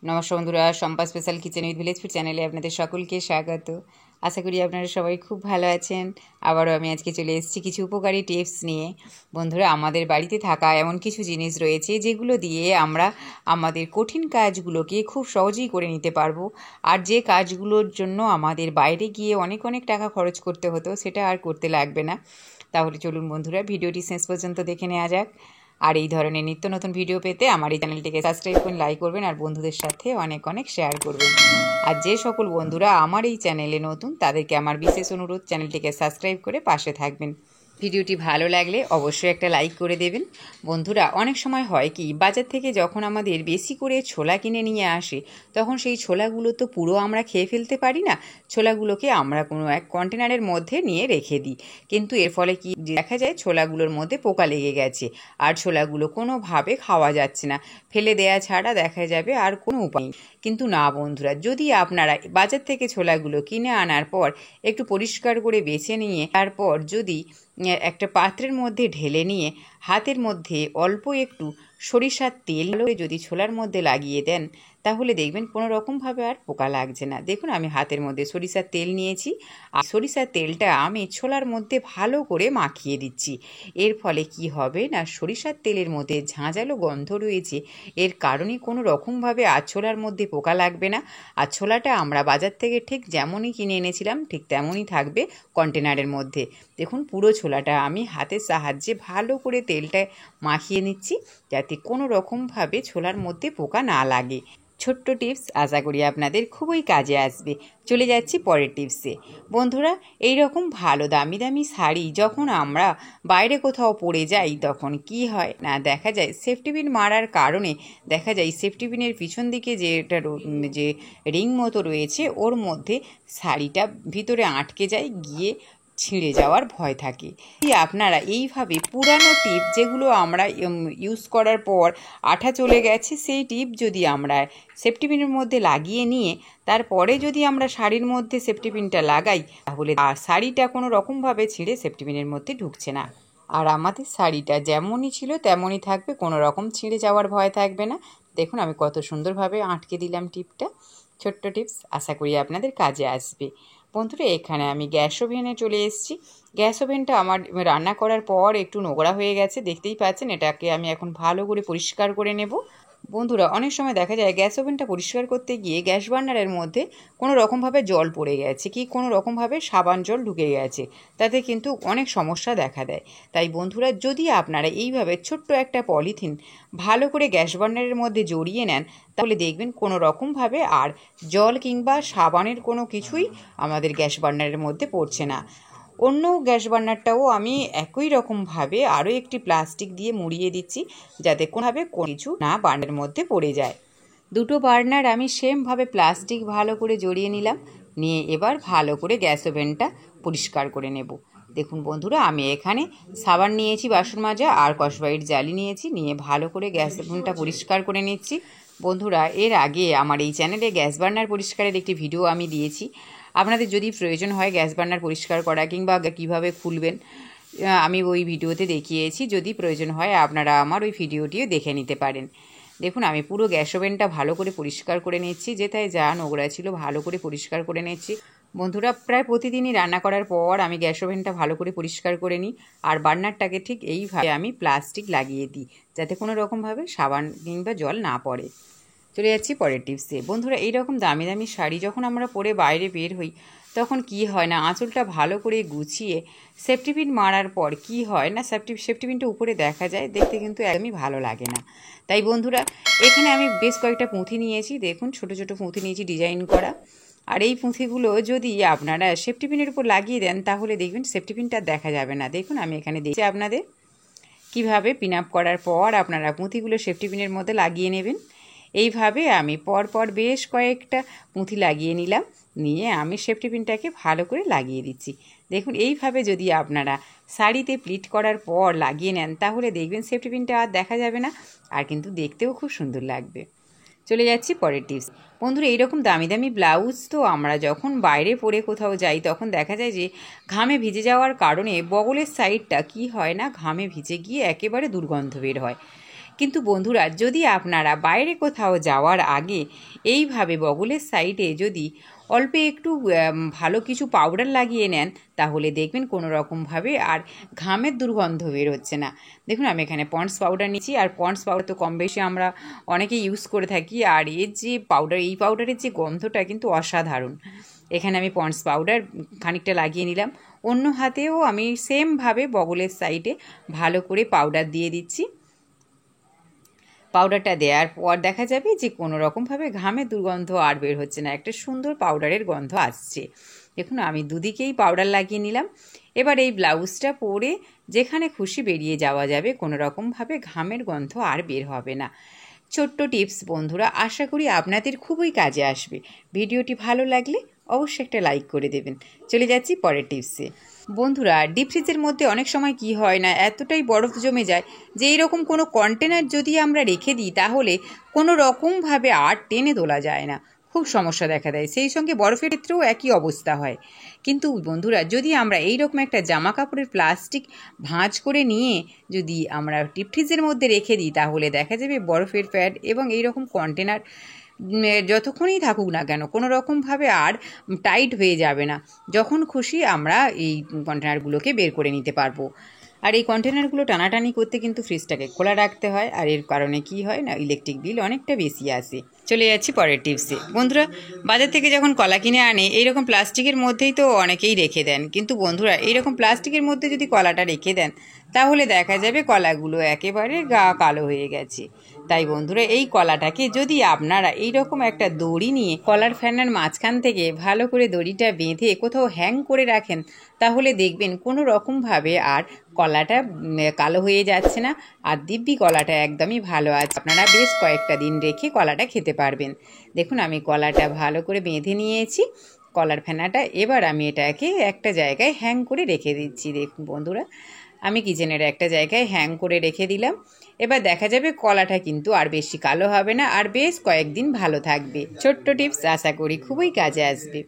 নমস্কার বন্ধুরা, Shampa special kitchen with village food চ্যানেলে আপনাদের সকলকে স্বাগত। আশা করি আপনারা সবাই খুব ভালো আছেন। আবারও আমি আজকে চলে এসেছি কিছু উপকারী টিপস নিয়ে। বন্ধুরা, আমাদের বাড়িতে থাকা এমন কিছু জিনিস রয়েছে যেগুলো দিয়ে আমরা আমাদের কঠিন কাজগুলোকে খুব সহজেই করে নিতে পারবো। আর যে কাজগুলোর জন্য আমাদের বাইরে গিয়ে অনেক অনেক টাকা খরচ করতে হতো, সেটা আর করতে লাগবে না। তাহলে চলুন বন্ধুরা, ভিডিওটি শেষ পর্যন্ত দেখে নেওয়া যাক। আর এই ধরনের নিত্য নতুন ভিডিও পেতে আমার এই চ্যানেলটিকে সাবস্ক্রাইব করুন, লাইক করবেন আর বন্ধুদের সাথে অনেক অনেক শেয়ার করবেন। আর যে সকল বন্ধুরা আমার এই চ্যানেলে নতুন, তাদেরকে আমার বিশেষ অনুরোধ, চ্যানেলটিকে সাবস্ক্রাইব করে পাশে থাকবেন। ভিডিওটি ভালো লাগলে অবশ্যই একটা লাইক করে দেবেন। বন্ধুরা, অনেক সময় হয় কি, বাজার থেকে যখন আমাদের বেশি করে ছোলা কিনে নিয়ে আসে, তখন সেই ছোলাগুলো তো পুরো আমরা খেয়ে ফেলতে পারি না। ছোলাগুলোকে আমরা কোনো এক কন্টেনারের মধ্যে নিয়ে রেখে দিই, কিন্তু এর ফলে কি দেখা যায়, ছোলাগুলোর মধ্যে পোকা লেগে গেছে আর ছোলাগুলো কোনোভাবে খাওয়া যাচ্ছে না। ফেলে দেয়া ছাড়া দেখা যাবে আর কোনো উপায় নেই। কিন্তু না বন্ধুরা, যদি আপনারা বাজার থেকে ছোলাগুলো কিনে আনার পর একটু পরিষ্কার করে বেছে নিয়ে তারপর যদি একটা পাত্রের মধ্যে ঢেলে নিয়ে হাতের মধ্যে অল্প একটু সরিষার তেল যদি ছোলার মধ্যে লাগিয়ে দেন, তাহলে দেখবেন কোনো রকমভাবে আর পোকা লাগছে না। দেখুন, আমি হাতের মধ্যে সরিষার তেল নিয়েছি আর সরিষার তেলটা আমি ছোলার মধ্যে ভালো করে মাখিয়ে দিচ্ছি। এর ফলে কি হবে না, সরিষার তেলের মধ্যে ঝাঁঝালো গন্ধ রয়েছে, এর কারণে কোনো রকমভাবে আর ছোলার মধ্যে পোকা লাগবে না। আর ছোলাটা আমরা বাজার থেকে ঠিক যেমনই কিনে এনেছিলাম ঠিক তেমনই থাকবে কন্টেনারের মধ্যে। দেখুন, পুরো ছোলাটা আমি হাতের সাহায্যে ভালো করে তেলটা মাখিয়ে নিচ্ছি, যাতে কোনো রকমভাবে ছোলার মধ্যে পোকা না লাগে। ছোট্ট টিপস, আশা করি আপনাদের খুবই কাজে আসবে। চলে যাচ্ছি পরের টিপসে। বন্ধুরা, এই রকম ভালো দামি দামি শাড়ি যখন আমরা বাইরে কোথাও পরে যাই, তখন কি হয় না, দেখা যায় সেফটি পিন মারার কারণে দেখা যায় সেফটি পিনের পিছন দিকে যে রিং মতো রয়েছে, ওর মধ্যে শাড়িটা ভিতরে আটকে যায়, গিয়ে ছিঁড়ে যাওয়ার ভয় থাকে। আপনারা এইভাবে পুরানো টিপ, যেগুলো আমরা ইউজ করার পর আঠা চলে গেছে, সেই টিপ যদি আমরা সেফটি পিনের মধ্যে লাগিয়ে নিয়ে তারপরে যদি আমরা শাড়ির মধ্যে সেফটি পিনটা লাগাই, তাহলে আর শাড়িটা কোনো রকমভাবে ছিঁড়ে সেফটি পিনের মধ্যে ঢুকছে না। আর আমাদের শাড়িটা যেমনই ছিল তেমনই থাকবে, কোনো রকম ছিঁড়ে যাওয়ার ভয় থাকবে না। দেখুন, আমি কত সুন্দরভাবে আটকে দিলাম টিপটা। ছোট্ট টিপস, আশা করি আপনাদের কাজে আসবে। বন্ধুরা, এখানে আমি গ্যাস ওভেনে চলে এসেছি। গ্যাস ওভেনটা আমার রান্না করার পর একটু নোংরা হয়ে গেছে, দেখতেই পাচ্ছেন। এটাকে আমি এখন ভালো করে পরিষ্কার করে নেব। বন্ধুরা, অনেক সময় দেখা যায় গ্যাস ওভেনটা পরিষ্কার করতে গিয়ে গ্যাস বার্নারের মধ্যে কোনো রকমভাবে জল পড়ে গেছে, কি কোনো রকমভাবে সাবান জল ঢুকে গেছে, তাতে কিন্তু অনেক সমস্যা দেখা দেয়। তাই বন্ধুরা, যদি আপনারা এইভাবে ছোট্ট একটা পলিথিন ভালো করে গ্যাস বার্নারের মধ্যে জড়িয়ে নেন, তাহলে দেখবেন কোনো রকমভাবে আর জল কিংবা সাবানের কোনো কিছুই আমাদের গ্যাস বার্নারের মধ্যে পড়ছে না। অন্য গ্যাস বার্নারটাও আমি একই রকমভাবে আরও একটি প্লাস্টিক দিয়ে মুড়িয়ে দিচ্ছি, যাতে কোনোভাবে কোনো কিছু না বার্নারের মধ্যে পড়ে যায়। দুটো বার্নার আমি সেমভাবে প্লাস্টিক ভালো করে জড়িয়ে নিলাম, নিয়ে এবার ভালো করে গ্যাস ওভেনটা পরিষ্কার করে নেব। দেখুন বন্ধুরা, আমি এখানে সাবান নিয়েছি বাসন মাজা আর কসবাইট জালি নিয়েছি, নিয়ে ভালো করে গ্যাস ওভেনটা পরিষ্কার করে নিচ্ছি। বন্ধুরা, এর আগে আমার এই চ্যানেলে গ্যাস বার্নার পরিষ্কারের একটি ভিডিও আমি দিয়েছি। আপনাদের যদি প্রয়োজন হয় গ্যাস বার্নার পরিষ্কার করা কিংবা কীভাবে খুলবেন, আমি ওই ভিডিওতে দেখিয়েছি। যদি প্রয়োজন হয় আপনারা আমার ওই ভিডিওটিও দেখে নিতে পারেন। দেখুন, আমি পুরো গ্যাস ওভেনটা ভালো করে পরিষ্কার করে নিচ্ছি, যেটায় যা নোংরা ছিল ভালো করে পরিষ্কার করে নিচ্ছি। বন্ধুরা, প্রায় প্রতিদিনই রান্না করার পর আমি গ্যাস ওভেনটা ভালো করে পরিষ্কার করে নিই, আর বার্নারটাকে ঠিক এইভাবে আমি প্লাস্টিক লাগিয়ে দিই, যাতে কোনো রকমভাবে সাবান কিংবা জল না পড়ে। চলে যাচ্ছি পরের টিপসে। বন্ধুরা, এইরকম দামি দামি শাড়ি যখন আমরা পরে বাইরে বের হই, তখন কি হয় না, আঁচলটা ভালো করে গুছিয়ে সেফটি পিন মারার পর কি হয় না, সেফটি পিনটা উপরে দেখা যায়, দেখতে কিন্তু একদমই ভালো লাগে না। তাই বন্ধুরা, এখানে আমি বেশ কয়েকটা পুঁথি নিয়েছি। দেখুন, ছোট ছোট পুঁথি নিয়েছি ডিজাইন করা। আর এই পুঁথিগুলো যদি আপনারা সেফটি পিনের উপর লাগিয়ে দেন, তাহলে দেখবেন সেফটি পিনটা দেখা যাবে না। দেখুন, আমি এখানে দেখছি আপনাদের কিভাবে পিন আপ করার পর আপনারা পুঁথিগুলো সেফটি পিনের মধ্যে লাগিয়ে নেবেন। এইভাবে আমি পরপর বেশ কয়েকটা পুঁথি লাগিয়ে নিলাম, নিয়ে আমি সেফটি পিনটাকে ভালো করে লাগিয়ে দিচ্ছি। দেখুন, এইভাবে যদি আপনারা শাড়িতে প্লিট করার পর লাগিয়ে নেন, তাহলে দেখবেন সেফটি পিনটা আর দেখা যাবে না, আর কিন্তু দেখতেও খুব সুন্দর লাগবে। চলে যাচ্ছি পরের টিপস। বন্ধুরা, এইরকম দামি দামি ব্লাউজ তো আমরা যখন বাইরে পরে কোথাও যাই, তখন দেখা যায় যে ঘামে ভিজে যাওয়ার কারণে বগলের সাইডটা কি হয় না, ঘামে ভিজে গিয়ে একেবারে দুর্গন্ধ বের হয়। কিন্তু বন্ধুরা, যদি আপনারা বাইরে কোথাও যাওয়ার আগে এইভাবে বগলের সাইডে যদি অল্প একটু ভালো কিছু পাউডার লাগিয়ে নেন, তাহলে দেখবেন কোনো রকমভাবে আর ঘামের দুর্গন্ধ বের হচ্ছে না। দেখুন, আমি এখানে পন্ডস পাউডার নিচ্ছি, আর পন্ডস পাউডার তো কম বেশি আমরা অনেকে ইউজ করে থাকি, আর এর যে পাউডার, এই পাউডারের যে গন্ধটা কিন্তু অসাধারণ। এখানে আমি পন্ডস পাউডার খানিকটা লাগিয়ে নিলাম। অন্য হাতেও আমি সেমভাবে বগলের সাইডে ভালো করে পাউডার দিয়ে দিচ্ছি। পাউডারটা দেওয়ার পর দেখা যাবে যে কোনো রকমভাবে ঘামের দুর্গন্ধ আর বের হচ্ছে না, একটা সুন্দর পাউডারের গন্ধ আসছে। দেখুন, আমি দুদিকেই পাউডার লাগিয়ে নিলাম। এবার এই ব্লাউজটা পরে যেখানে খুশি বেরিয়ে যাওয়া যাবে, কোনো রকমভাবে ঘামের গন্ধ আর বের হবে না। ছোট্ট টিপস বন্ধুরা, আশা করি আপনাদের খুবই কাজে আসবে। ভিডিওটি ভালো লাগলে অবশ্যই একটা লাইক করে দেবেন। চলে যাচ্ছি পরের টিপসে। বন্ধুরা, ডিপ ফ্রিজের মধ্যে অনেক সময় কি হয় না, এতটাই বরফ জমে যায় যে এইরকম কোনো কন্টেনার যদি আমরা রেখে দিই, তাহলে কোনো রকমভাবে আর টেনে তোলা যায় না, খুব সমস্যা দেখা দেয়। সেই সঙ্গে বরফের ক্ষেত্রেও একই অবস্থা হয়। কিন্তু বন্ধুরা, যদি আমরা এইরকম একটা জামা কাপড়ের প্লাস্টিক ভাঁজ করে নিয়ে যদি আমরা ডিপ ফ্রিজের মধ্যে রেখে দিই, তাহলে দেখা যাবে বরফের প্যাড এবং এইরকম কন্টেনার যতক্ষণই থাকুক না কেন, কোনো রকমভাবে আর টাইট হয়ে যাবে না। যখন খুশি আমরা এই কন্টেনারগুলোকে বের করে নিতে পারবো। আর এই কন্টেনারগুলো টানাটানি করতে কিন্তু ফ্রিজটাকে খোলা রাখতে হয়, আর এর কারণে কি হয় না, ইলেকট্রিক বিল অনেকটা বেশি আসে। চলে যাচ্ছি পরের টিপসে। বন্ধুরা, বাজার থেকে যখন কলা কিনে আনে, এইরকম প্লাস্টিকের মধ্যেই তো অনেকেই রেখে দেন। কিন্তু বন্ধুরা, এইরকম প্লাস্টিকের মধ্যে যদি কলাটা রেখে দেন, তাহলে দেখা যাবে কলাগুলো একেবারে গা কালো হয়ে গেছে। তাই বন্ধুরা, এই কলাটাকে যদি আপনারা এইরকম একটা দড়ি নিয়ে কলার ফ্যানের মাঝখান থেকে ভালো করে দড়িটা বেঁধে কোথাও হ্যাং করে রাখেন, তাহলে দেখবেন কোনো রকমভাবে আর কলাটা কালো হয়ে যাচ্ছে না, আর দিব্যি কলাটা একদমই ভালো আছে। আপনারা বেশ কয়েকটা দিন রেখে কলাটা খেতে পারবেন। দেখুন, আমি কলাটা ভালো করে বেঁধে নিয়েছি, কলার ফেনাটা। এবার আমি এটাকে একটা জায়গায় হ্যাং করে রেখে দিচ্ছি। দেখুন বন্ধুরা, আমি কিচেনের একটা জায়গায় হ্যাং করে রেখে দিলাম। এবার দেখা যাবে কলাটা কিন্তু আর বেশি কালো হবে না, আর বেশ কয়েকদিন ভালো থাকবে। ছোট্ট টিপস, আশা করি খুবই কাজে আসবে।